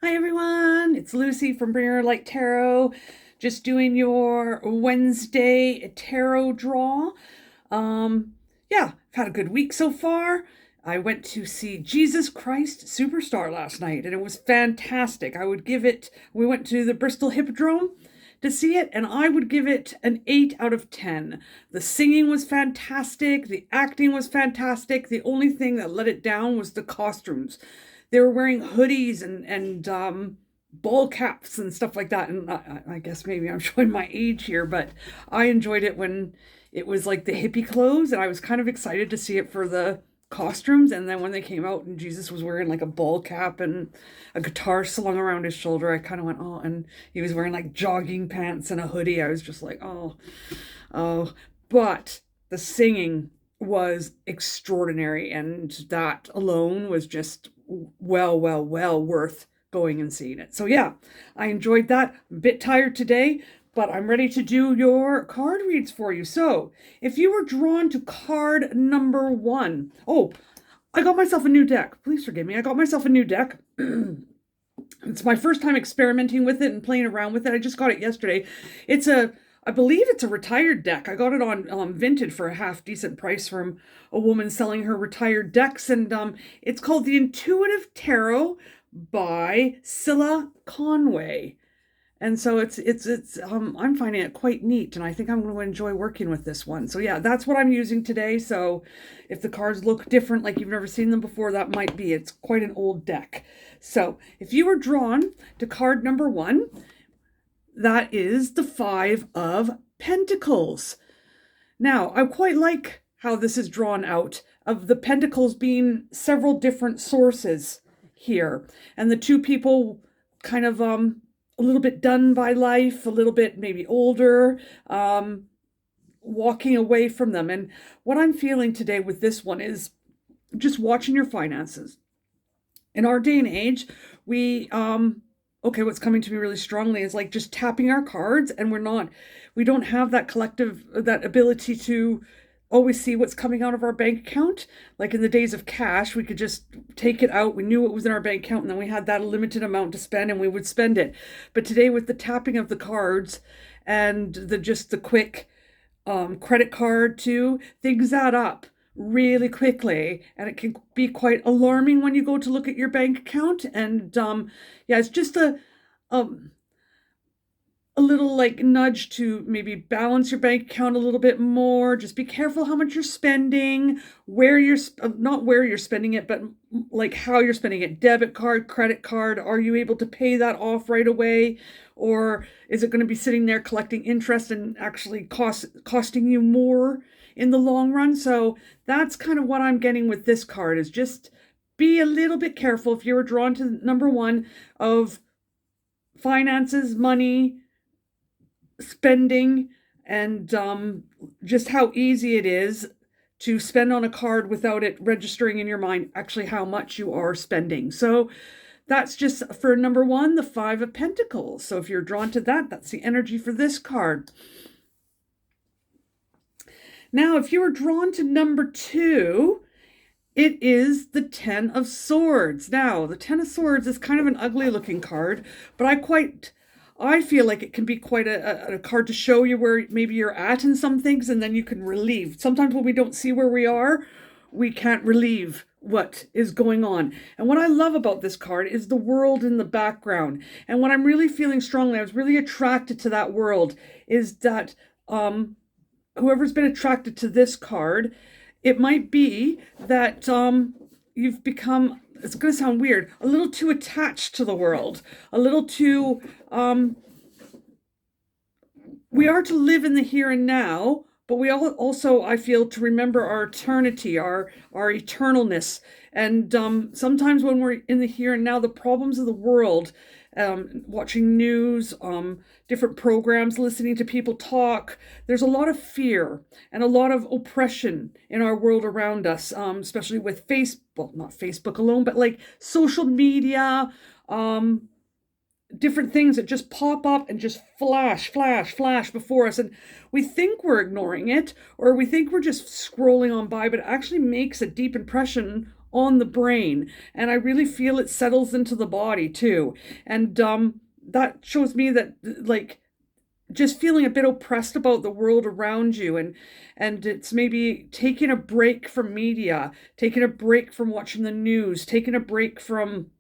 Hi everyone, it's Lucy from Bringer Light Tarot. Just doing your Wednesday tarot draw. Yeah, I've had a good week so far. I went to see Jesus Christ Superstar last night and it was fantastic. We went to the Bristol Hippodrome to see it, and I would give it an 8 out of 10. The singing was fantastic, the acting was fantastic. The only thing that let it down was the costumes. They were wearing hoodies and ball caps and stuff like that. And I guess maybe I'm showing my age here, but I enjoyed it when it was like the hippie clothes, and I was kind of excited to see it for the costumes. And then when they came out and Jesus was wearing like a ball cap and a guitar slung around his shoulder, I kind of went, oh, and he was wearing like jogging pants and a hoodie. I was just like, oh, oh. But the singing was extraordinary, and that alone was just well worth going and seeing it. So yeah, I enjoyed that. I'm a bit tired today, but I'm ready to do your card reads for you. So if you were drawn to card number one, oh, I got myself a new deck. Please forgive me. I got myself a new deck. It's my first time experimenting with it and playing around with it. I just got it yesterday. I believe it's a retired deck. I got it on Vinted for a half decent price from a woman selling her retired decks, and it's called the Intuitive Tarot by Cilla Conway. And so I'm finding it quite neat, and I think I'm going to enjoy working with this one. So yeah, that's what I'm using today. So if the cards look different, like you've never seen them before, that might be. It's quite an old deck. So if you were drawn to card number one, that is the Five of Pentacles. Now, I quite like how this is drawn out, of the pentacles being several different sources here, and the two people kind of a little bit done by life, a little bit maybe older, walking away from them. And what I'm feeling today with this one is just watching your finances. In our day and age, what's coming to me really strongly is like just tapping our cards, and we don't have that ability to always see what's coming out of our bank account. Like in the days of cash, we could just take it out. We knew what was in our bank account, and then we had that limited amount to spend, and we would spend it. But today, with the tapping of the cards and the quick credit card too, things add up really quickly, and it can be quite alarming when you go to look at your bank account. And yeah, it's just um a little like nudge to maybe balance your bank account a little bit more. Just be careful how much you're spending, where you're not where you're spending it, but like how you're spending it. Debit card, credit card, are you able to pay that off right away, or is it going to be sitting there collecting interest and actually costing you more in the long run? So that's kind of what I'm getting with this card, is just be a little bit careful if you were drawn to number one, of finances, money, spending, and just how easy it is to spend on a card without it registering in your mind actually how much you are spending. So that's just for number one, the Five of Pentacles. So if you're drawn to that, that's the energy for this card. Now, if you were drawn to number two, it is the Ten of Swords. Now, the Ten of Swords is kind of an ugly looking card, but I feel like it can be quite a card to show you where maybe you're at in some things, and then you can relieve. Sometimes when we don't see where we are, we can't relieve what is going on. And what I love about this card is the world in the background. And what I'm really feeling strongly, I was really attracted to that world, is that whoever's been attracted to this card, it might be that you've become, it's going to sound weird, a little too attached to the world, a little too, we are to live in the here and now, but we also, I feel, to remember our eternity, our eternalness. And sometimes when we're in the here and now, the problems of the world, watching news, different programs, listening to people talk, there's a lot of fear and a lot of oppression in our world around us, especially with Facebook, not Facebook alone, but like social media, different things that just pop up and just flash before us. And we think we're ignoring it, or we think we're just scrolling on by, but it actually makes a deep impression on the brain, and I really feel it settles into the body too. And that shows me that, like, just feeling a bit oppressed about the world around you, and it's maybe taking a break from media, taking a break from watching the news, taking a break from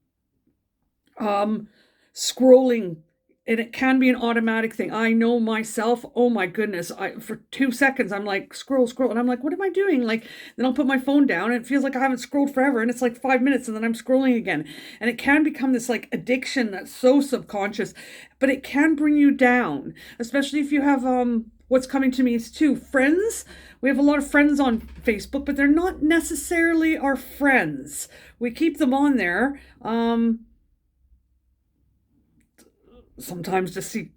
scrolling. And it can be an automatic thing. I know myself. Oh my goodness. For 2 seconds, I'm like, scroll, scroll. And I'm like, what am I doing? Like, then I'll put my phone down and it feels like I haven't scrolled forever. And it's like 5 minutes and then I'm scrolling again. And it can become this like addiction that's so subconscious, but it can bring you down, especially if you have, what's coming to me is too, friends. We have a lot of friends on Facebook, but they're not necessarily our friends. We keep them on there. Sometimes to see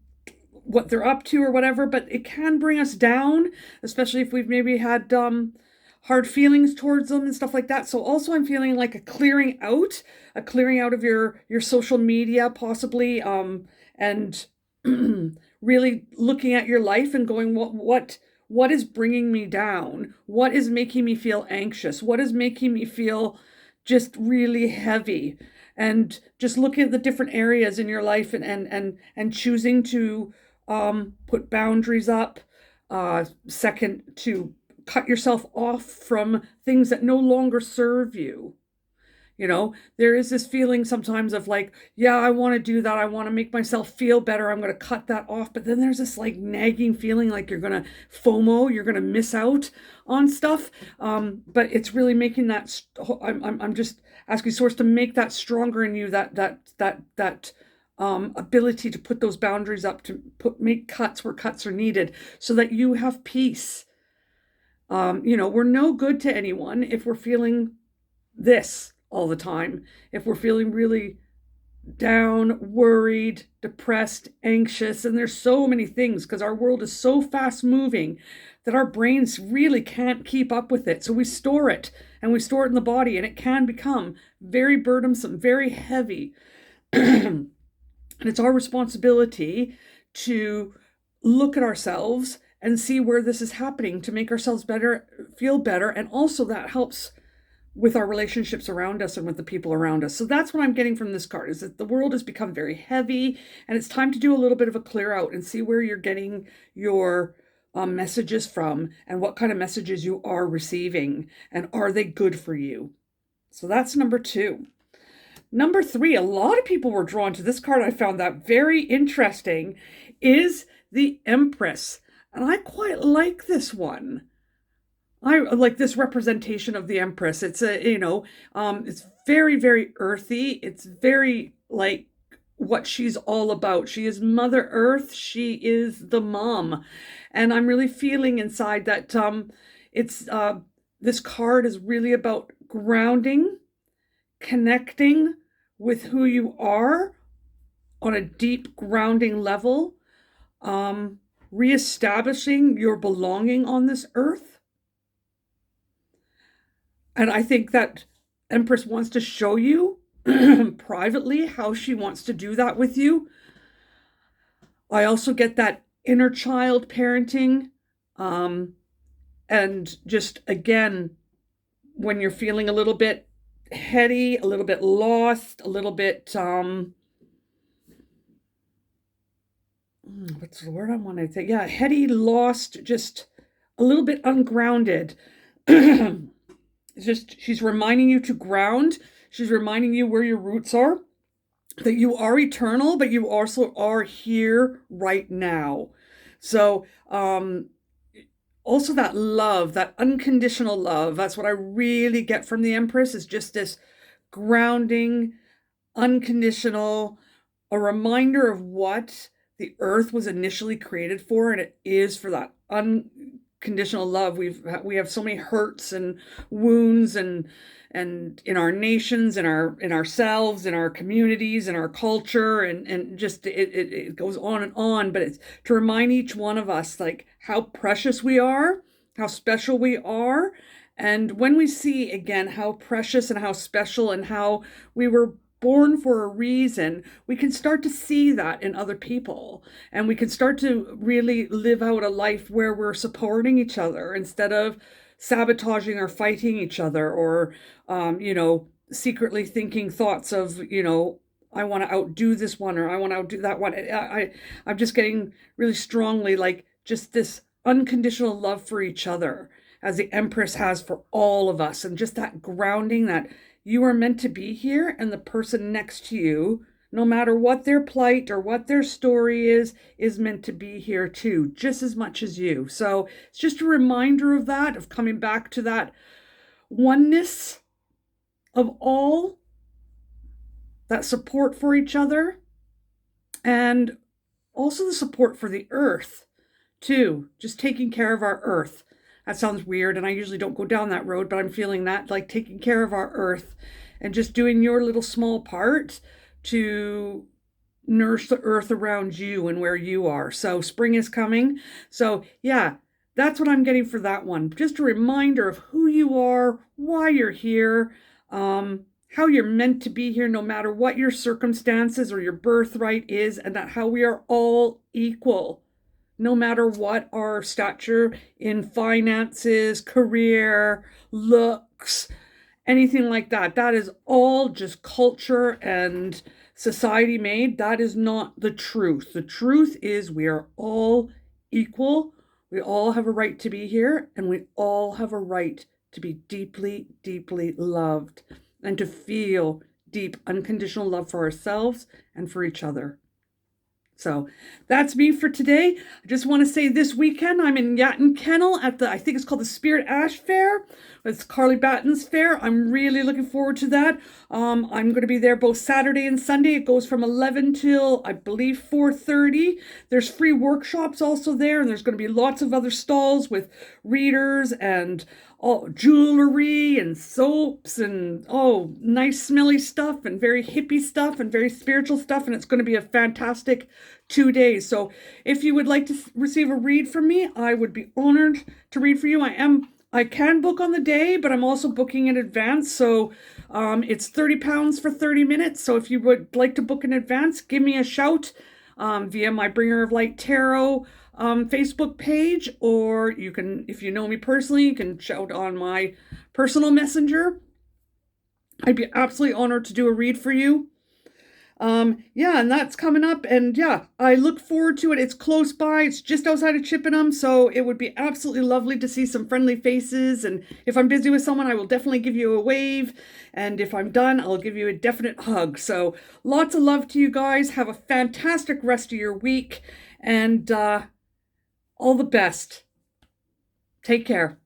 what they're up to or whatever, but it can bring us down, especially if we've maybe had hard feelings towards them and stuff like that. So also I'm feeling like a clearing out of your social media possibly, and really looking at your life and going, what is bringing me down? What is making me feel anxious? What is making me feel just really heavy? And just looking at the different areas in your life, and choosing to put boundaries up. Second, to cut yourself off from things that no longer serve you. You know, there is this feeling sometimes of like, yeah, I want to do that. I want to make myself feel better. I'm going to cut that off. But then there's this like nagging feeling like you're going to FOMO, you're going to miss out on stuff. But it's really making that, I'm just asking Source to make that stronger in you, that ability to put those boundaries up, to make cuts where cuts are needed so that you have peace. We're no good to anyone if we're feeling this all the time. If we're feeling really down, worried, depressed, anxious, and there's so many things because our world is so fast moving that our brains really can't keep up with it. So we store it, and we store it in the body, and it can become very burdensome, very heavy. And it's our responsibility to look at ourselves and see where this is happening to make ourselves better, feel better, and also that helps with our relationships around us and with the people around us. So that's what I'm getting from this card, is that the world has become very heavy, and it's time to do a little bit of a clear out and see where you're getting your messages from, and what kind of messages you are receiving, and are they good for you? So that's number 2. Number 3, a lot of people were drawn to this card. I found that very interesting, is the Empress. And I quite like this one. I like this representation of the Empress. It's it's very, very earthy. It's very like what she's all about. She is Mother Earth. She is the mom. And I'm really feeling inside that this card is really about grounding, connecting with who you are on a deep grounding level, reestablishing your belonging on this earth. And I think that Empress wants to show you privately how she wants to do that with you. I also get that inner child parenting. And just, again, when you're feeling a little bit heady, a little bit lost, a little bit, what's the word I want to say? Yeah, heady, lost, just a little bit ungrounded. It's just, she's reminding you to ground. She's reminding you where your roots are, that you are eternal, but you also are here right now. So, also that love, that unconditional love, that's what I really get from the Empress, is just this grounding, unconditional, a reminder of what the earth was initially created for, and it is for that unconditional love. We have so many hurts and wounds, and in our nations, in ourselves, in our communities, in our culture, and just it goes on, but it's to remind each one of us like how precious we are, how special we are. And when we see again how precious and how special and how we were born for a reason, we can start to see that in other people, and we can start to really live out a life where we're supporting each other instead of sabotaging or fighting each other, or, secretly thinking thoughts of, I want to outdo this one, or I want to outdo that one. I'm just getting really strongly like just this unconditional love for each other as the Empress has for all of us. And just that grounding that you are meant to be here, and the person next to you, no matter what their plight or what their story is meant to be here too, just as much as you. So it's just a reminder of that, of coming back to that oneness of all, that support for each other, and also the support for the earth too, just taking care of our earth. That sounds weird, and I usually don't go down that road, but I'm feeling that, like taking care of our earth and just doing your little small part to nourish the earth around you and where you are. So spring is coming. So yeah, that's what I'm getting for that one. Just a reminder of who you are, why you're here, how you're meant to be here, no matter what your circumstances or your birthright is, and that how we are all equal, no matter what our stature in finances, career, looks, anything like that. That is all just culture and society made. That is not the truth. The truth is we are all equal. We all have a right to be here, and we all have a right to be deeply, deeply loved and to feel deep, unconditional love for ourselves and for each other. So that's me for today. I just want to say this weekend I'm in Yatton Kennel at I think it's called the Spirit Ash Fair. It's Carly Batten's fair. I'm really looking forward to that. I'm going to be there both Saturday and Sunday. It goes from 11 till, I believe, 4:30. There's free workshops also there, and there's going to be lots of other stalls with readers and all jewelry and soaps and nice smelly stuff and very hippie stuff and very spiritual stuff, and it's going to be a fantastic 2 days. So if you would like to receive a read from me, I would be honored to read for you. I can book on the day, but I'm also booking in advance. So it's £30 for 30 minutes. So if you would like to book in advance, give me a shout via my Bringer of Light Tarot Facebook page, or you can, if you know me personally, you can shout on my personal messenger. I'd be absolutely honored to do a read for you. And that's coming up, and I look forward to it. It's close by. It's just outside of Chippenham, so it would be absolutely lovely to see some friendly faces. And if I'm busy with someone, I will definitely give you a wave, and if I'm done, I'll give you a definite hug. So lots of love to you guys. Have a fantastic rest of your week, and all the best. Take care.